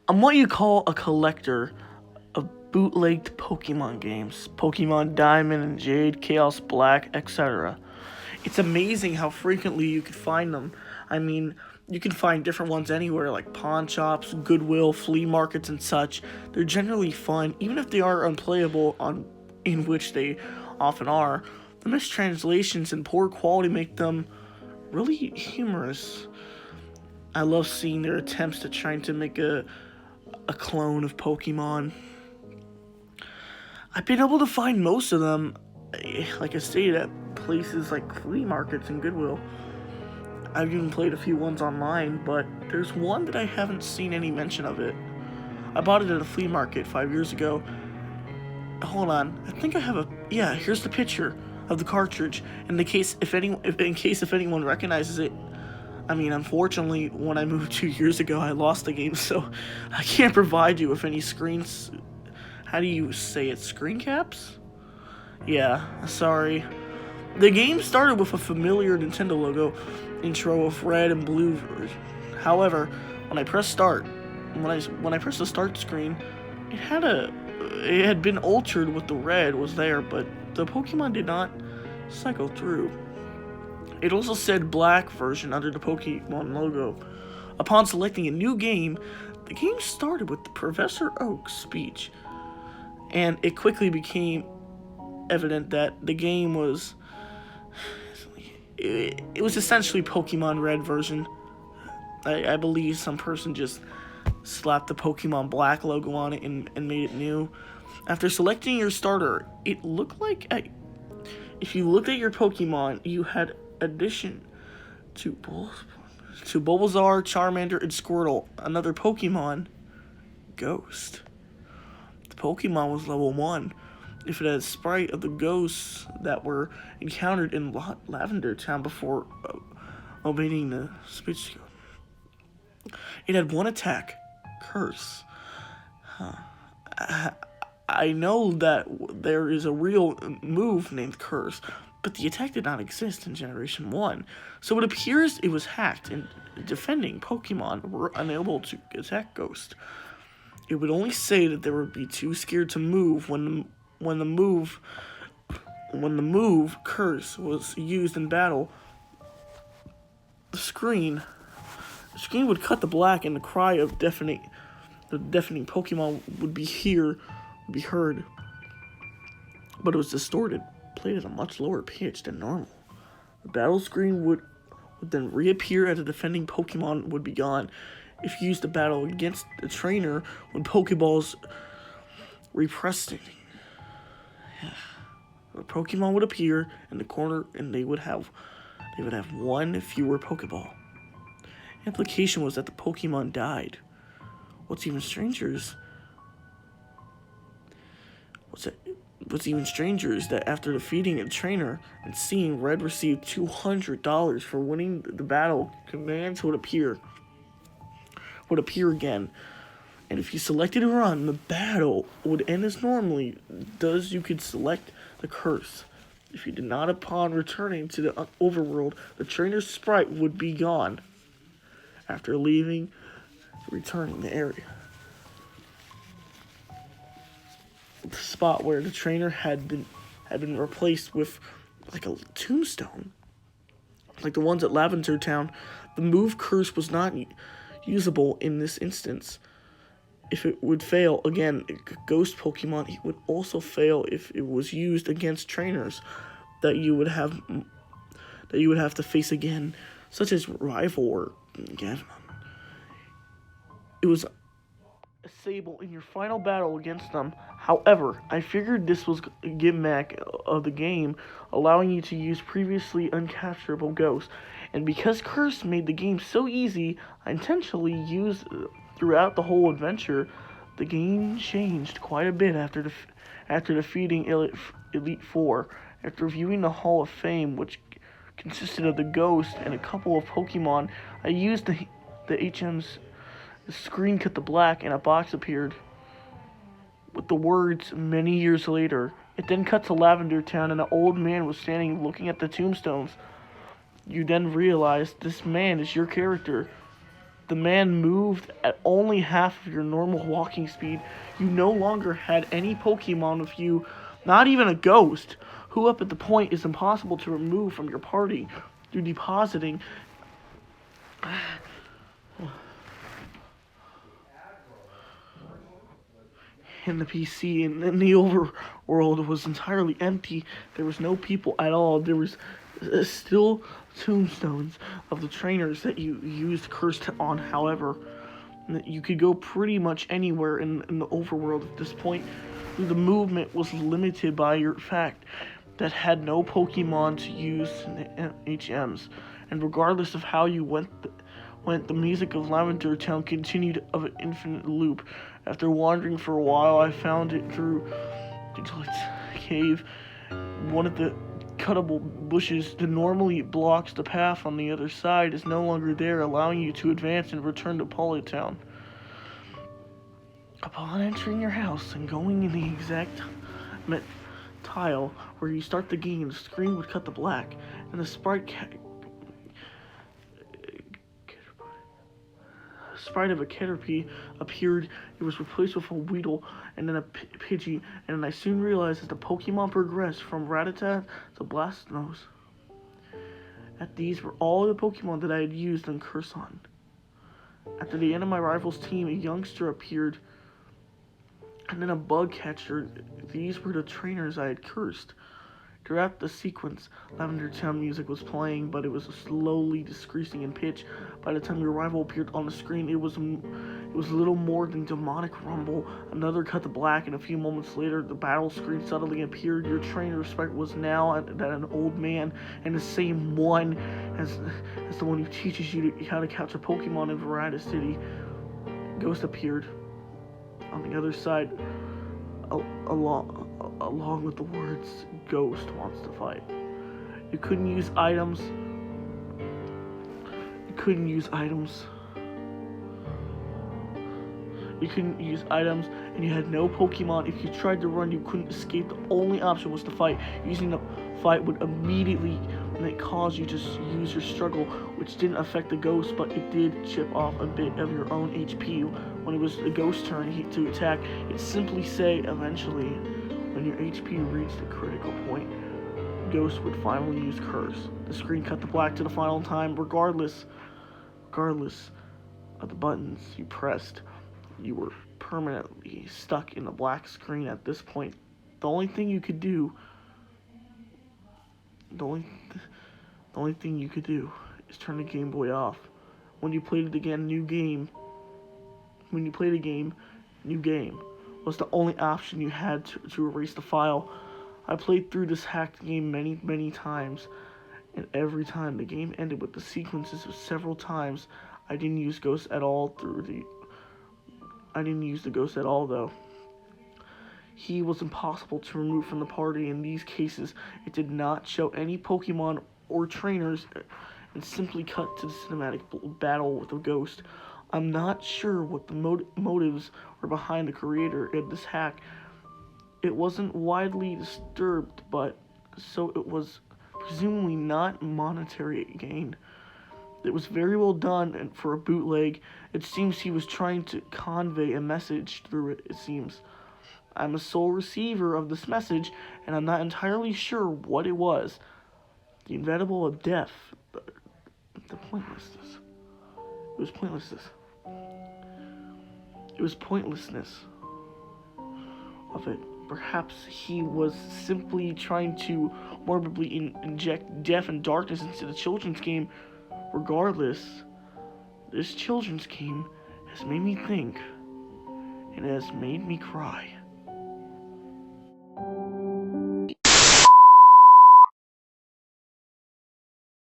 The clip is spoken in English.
I'm what you call a collector of bootlegged Pokemon games. Pokemon Diamond and Jade, Chaos Black, etc. It's amazing how frequently you can find them. I mean, you can find different ones anywhere, like pawn shops, Goodwill, flea markets, and such. They're generally fun, even if they are unplayable in which they often are. The mistranslations and poor quality make them really humorous. I love seeing their attempts to trying to make a clone of Pokemon. I've been able to find most of them, like I stated, at places like flea markets and Goodwill. I've even played a few ones online, but there's one that I haven't seen any mention of it. I bought it at a flea market 5 years ago. Hold on, I think I have a yeah. Here's the picture of the cartridge. In case if anyone recognizes it. I mean, unfortunately, when I moved 2 years ago, I lost the game, so I can't provide you with any screens. How do you say it? Screen caps? Yeah, sorry. The game started with a familiar Nintendo logo intro of red and blue. However, when I pressed start, when I pressed the start screen, it had been altered with the red was there, but the Pokemon did not cycle through. It also said black version under the Pokemon logo. Upon selecting a new game, the game started with the Professor Oak's speech, and it quickly became evident that the game was it was essentially Pokemon Red version. I believe some person just slapped the Pokemon Black logo on it and made it new. After selecting your starter, it looked like if you looked at your Pokemon, you had addition to Bulbasaur, Charmander, and Squirtle, another Pokemon, Ghost. The Pokemon was level 1. If it had a sprite of the ghosts that were encountered in Lavender Town before obeying the speech code. It had one attack, Curse. I know that there is a real move named Curse, but the attack did not exist in Generation 1, so it appears it was hacked and defending Pokemon were unable to attack Ghost. It would only say that they would be too scared to move when the move Curse was used in battle. The screen would cut the black and the cry of the deafening Pokemon would be heard, but it was distorted, played at a much lower pitch than normal. The battle screen would then reappear as a defending Pokemon would be gone. If you used the battle against the trainer when Pokeballs repressed it, the Pokemon would appear in the corner and they would have one fewer Pokeball. Implication was that the Pokemon died. What's even stranger is that after defeating a trainer and seeing Red receive $200 for winning the battle, commands would appear again. And if you selected a run, the battle would end as normally. Thus, you could select the Curse. If you did not, upon returning to the overworld, the trainer's sprite would be gone. After returning the area. The spot where the trainer had been replaced with like a tombstone. Like the ones at Lavender Town, the move Curse was not usable in this instance. If it would fail again, Ghost Pokemon, it would also fail if it was used against trainers that you would have to face again, such as Rival or Gavin. It was a Sable in your final battle against them. However, I figured this was a gimmick of the game, allowing you to use previously uncapturable ghosts. And because Curse made the game so easy, I intentionally used throughout the whole adventure. The game changed quite a bit after defeating Elite Four. After viewing the Hall of Fame, which consisted of the Ghost and a couple of Pokemon, I used the HM's screen cut to black and a box appeared with the words "many years later." It then cut to Lavender Town and an old man was standing looking at the tombstones. You then realize this man is your character. the man moved at only half of your normal walking speed. You no longer had any Pokemon with you, not even a ghost, who up at the point is impossible to remove from your party through depositing. In the PC, and in the overworld was entirely empty. There was no people at all. There was still tombstones of the trainers that you used cursed on. However, you could go pretty much anywhere in the overworld at this point. The movement was limited by your fact that had no Pokemon to use in the HMs, and regardless of how you went, the music of Lavender Town continued of an infinite loop. After wandering for a while, I found it through its cave. One of the cuttable bushes that normally blocks the path on the other side is no longer there, allowing you to advance and return to Polytown. Upon entering your house and going in the exact tile where you start the game, the screen would cut to black, and the sprite of a Caterpie appeared. It was replaced with a Weedle and then a Pidgey, and I soon realized as the Pokemon progressed from Rattata to Blastoise that these were all the Pokemon that I had used on Curson. After the end of my rival's team, a youngster appeared, and then a bug catcher. These were the trainers I had cursed. Throughout the sequence, Lavender Town music was playing, but it was slowly decreasing in pitch. By the time your rival appeared on the screen, it was little more than demonic rumble. Another cut to black, and a few moments later, the battle screen suddenly appeared. Your trainer sprite was now an old man, and the same one as the one who teaches you how to catch a Pokemon in Verada City. Ghost appeared on the other side, along with the words, "Ghost wants to fight." You couldn't use items. You couldn't use items, and you had no Pokemon. If you tried to run, you couldn't escape. The only option was to fight. Using the fight would immediately cause you to use your struggle, which didn't affect the ghost, but it did chip off a bit of your own HP. When it was the ghost's turn to attack, it simply say, eventually, when your HP reached a critical point, Ghost would finally use Curse. The screen cut to black to the final time. Regardless of the buttons you pressed, you were permanently stuck in the black screen at this point. The only thing you could do is turn the Game Boy off. When you played it again, new game was the only option you had to erase the file. I played through this hacked game many times, and every time the game ended with the sequences of several times. I didn't use the ghost at all, though. He was impossible to remove from the party. In these cases, it did not show any Pokemon or trainers, and simply cut to the cinematic battle with the ghost. I'm not sure what the motives were behind the creator of this hack. It wasn't widely disturbed, but so it was presumably not monetary gain. It was very well done, and for a bootleg, it seems he was trying to convey a message through it seems. I'm a sole receiver of this message, and I'm not entirely sure what it was. The inevitable of death, the pointlessness. It was pointlessness of it. Perhaps he was simply trying to morbidly inject death and darkness into the children's game. Regardless, this children's game has made me think. It has made me cry.